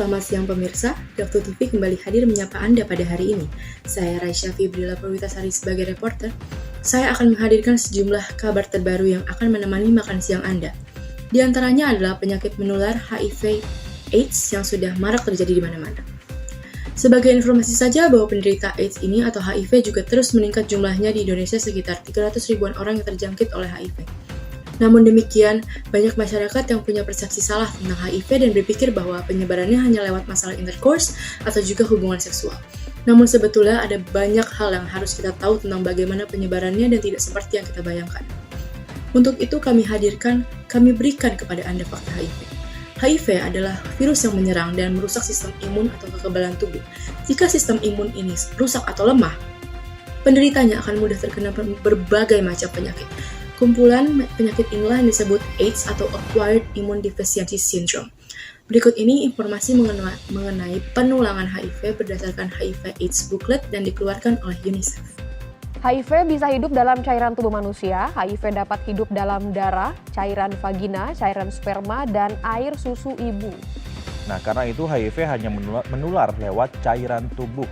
Selamat siang pemirsa, Dokter TV kembali hadir menyapa Anda pada hari ini. Saya Raisya Fibrila Perwitasari sebagai reporter. Saya akan menghadirkan sejumlah kabar terbaru yang akan menemani makan siang Anda. Di antaranya adalah penyakit menular HIV/AIDS yang sudah marak terjadi di mana-mana. Sebagai informasi saja bahwa penderita AIDS ini atau HIV juga terus meningkat jumlahnya di Indonesia sekitar 300 ribuan orang yang terjangkit oleh HIV. Namun demikian, banyak masyarakat yang punya persepsi salah tentang HIV dan berpikir bahwa penyebarannya hanya lewat masalah intercourse atau juga hubungan seksual. Namun sebetulnya ada banyak hal yang harus kita tahu tentang bagaimana penyebarannya dan tidak seperti yang kita bayangkan. Untuk itu kami berikan kepada Anda fakta HIV. HIV adalah virus yang menyerang dan merusak sistem imun atau kekebalan tubuh. Jika sistem imun ini rusak atau lemah, penderitanya akan mudah terkena berbagai macam penyakit. Kumpulan penyakit inilah yang disebut AIDS atau Acquired Immune Deficiency Syndrome. Berikut ini informasi mengenai penularan HIV berdasarkan HIV/AIDS booklet yang dikeluarkan oleh UNICEF. HIV bisa hidup dalam cairan tubuh manusia. HIV dapat hidup dalam darah, cairan vagina, cairan sperma, dan air susu ibu. Nah, karena itu HIV hanya menular lewat cairan tubuh.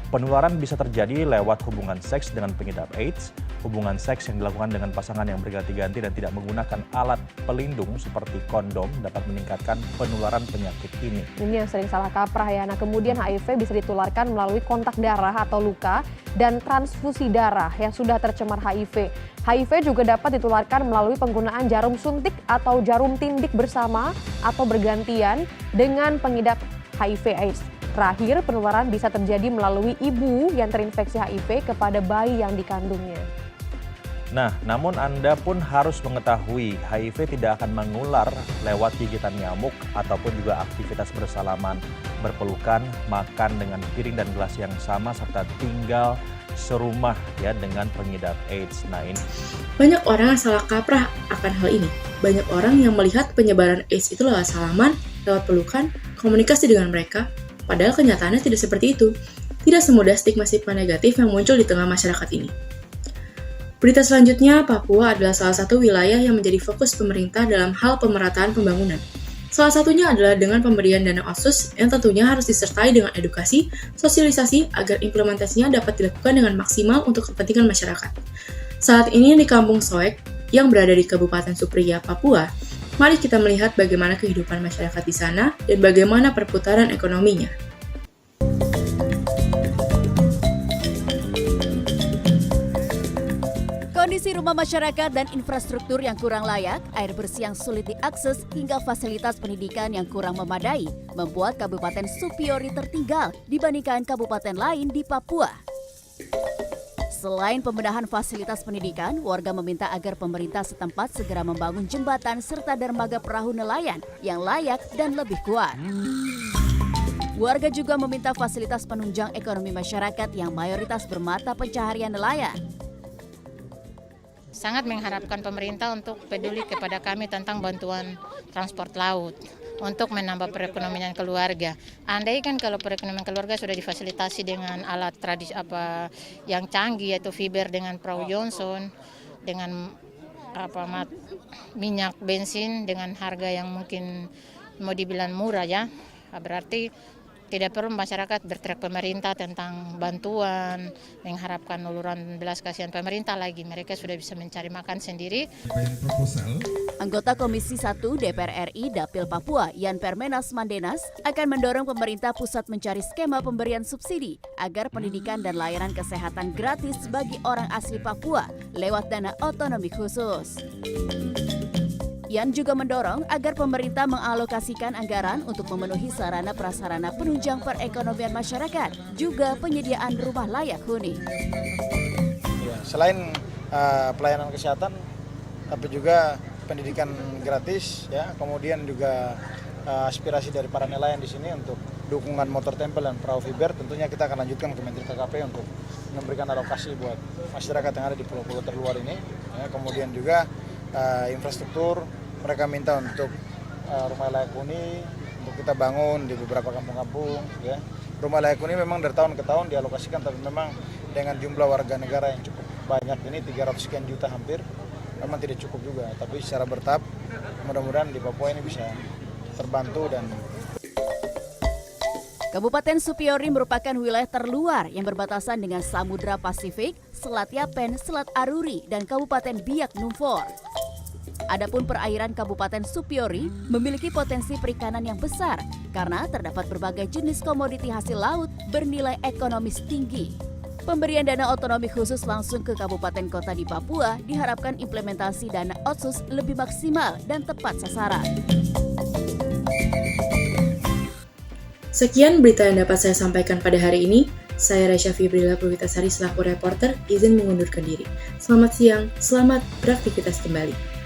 Penularan bisa terjadi lewat hubungan seks dengan pengidap AIDS, hubungan seks yang dilakukan dengan pasangan yang berganti-ganti dan tidak menggunakan alat pelindung seperti kondom dapat meningkatkan penularan penyakit ini. Ini yang sering salah kaprah ya. Nah, kemudian HIV bisa ditularkan melalui kontak darah atau luka dan transfusi darah yang sudah tercemar HIV. HIV juga dapat ditularkan melalui penggunaan jarum suntik atau jarum tindik bersama atau bergantian dengan pengidap HIV/AIDS. Terakhir, penularan bisa terjadi melalui ibu yang terinfeksi HIV kepada bayi yang dikandungnya. Nah, namun Anda pun harus mengetahui HIV tidak akan mengular lewat gigitan nyamuk ataupun juga aktivitas bersalaman, berpelukan, makan dengan piring dan gelas yang sama, serta tinggal serumah ya dengan pengidap AIDS. Nah, ini banyak orang yang salah kaprah akan hal ini. Banyak orang yang melihat penyebaran AIDS itu lewat salaman, lewat pelukan, komunikasi dengan mereka. Padahal kenyataannya tidak seperti itu. Tidak semudah stigma-stigma negatif yang muncul di tengah masyarakat ini. Berita selanjutnya, Papua adalah salah satu wilayah yang menjadi fokus pemerintah dalam hal pemerataan pembangunan. Salah satunya adalah dengan pemberian dana otsus yang tentunya harus disertai dengan edukasi, sosialisasi agar implementasinya dapat dilakukan dengan maksimal untuk kepentingan masyarakat. Saat ini di Kampung Soek yang berada di Kabupaten Supriya, Papua, mari kita melihat bagaimana kehidupan masyarakat di sana dan bagaimana perputaran ekonominya. Kondisi rumah masyarakat dan infrastruktur yang kurang layak, air bersih yang sulit diakses, hingga fasilitas pendidikan yang kurang memadai, membuat Kabupaten Supiori tertinggal dibandingkan kabupaten lain di Papua. Selain pembenahan fasilitas pendidikan, warga meminta agar pemerintah setempat segera membangun jembatan serta dermaga perahu nelayan yang layak dan lebih kuat. Warga juga meminta fasilitas penunjang ekonomi masyarakat yang mayoritas bermata pencaharian nelayan. Sangat mengharapkan pemerintah untuk peduli kepada kami tentang bantuan transport laut untuk menambah perekonomian keluarga. Andai kan kalau perekonomian keluarga sudah difasilitasi dengan alat tradisi yang canggih, yaitu fiber dengan perahu Johnson, dengan minyak bensin dengan harga yang mungkin mau dibilang murah ya, berarti tidak perlu masyarakat berteriak pemerintah tentang bantuan, mengharapkan uluran belas kasihan pemerintah lagi. Mereka sudah bisa mencari makan sendiri. Anggota Komisi 1 DPR RI Dapil Papua, Yan Permenas Mandenas, akan mendorong pemerintah pusat mencari skema pemberian subsidi agar pendidikan dan layanan kesehatan gratis bagi orang asli Papua lewat dana otonomi khusus. Yan juga mendorong agar pemerintah mengalokasikan anggaran untuk memenuhi sarana prasarana penunjang perekonomian masyarakat, juga penyediaan rumah layak huni. Ya, selain pelayanan kesehatan, tapi juga pendidikan gratis, ya, kemudian juga aspirasi dari para nelayan di sini untuk dukungan motor tempel dan perahu fiber. Tentunya kita akan lanjutkan ke Menteri KKP untuk memberikan alokasi buat masyarakat yang ada di pulau-pulau terluar ini. Ya, kemudian juga infrastruktur, mereka minta untuk rumah layak huni untuk kita bangun di beberapa kampung-kampung. Ya. Rumah layak huni memang dari tahun ke tahun dialokasikan, tapi memang dengan jumlah warga negara yang cukup banyak ini 300 sekian juta hampir, memang tidak cukup juga. Tapi secara bertahap mudah-mudahan di Papua ini bisa terbantu dan Kabupaten Supiori merupakan wilayah terluar yang berbatasan dengan Samudra Pasifik, Selat Yapen, Selat Aruri, dan Kabupaten Biak Numfor. Adapun perairan Kabupaten Supiori memiliki potensi perikanan yang besar karena terdapat berbagai jenis komoditi hasil laut bernilai ekonomis tinggi. Pemberian dana otonomi khusus langsung ke kabupaten kota di Papua diharapkan implementasi dana otsus lebih maksimal dan tepat sasaran. Sekian berita yang dapat saya sampaikan pada hari ini. Saya Raisya Fibrila Perwitasari selaku reporter izin mengundurkan diri. Selamat siang, selamat beraktivitas kembali.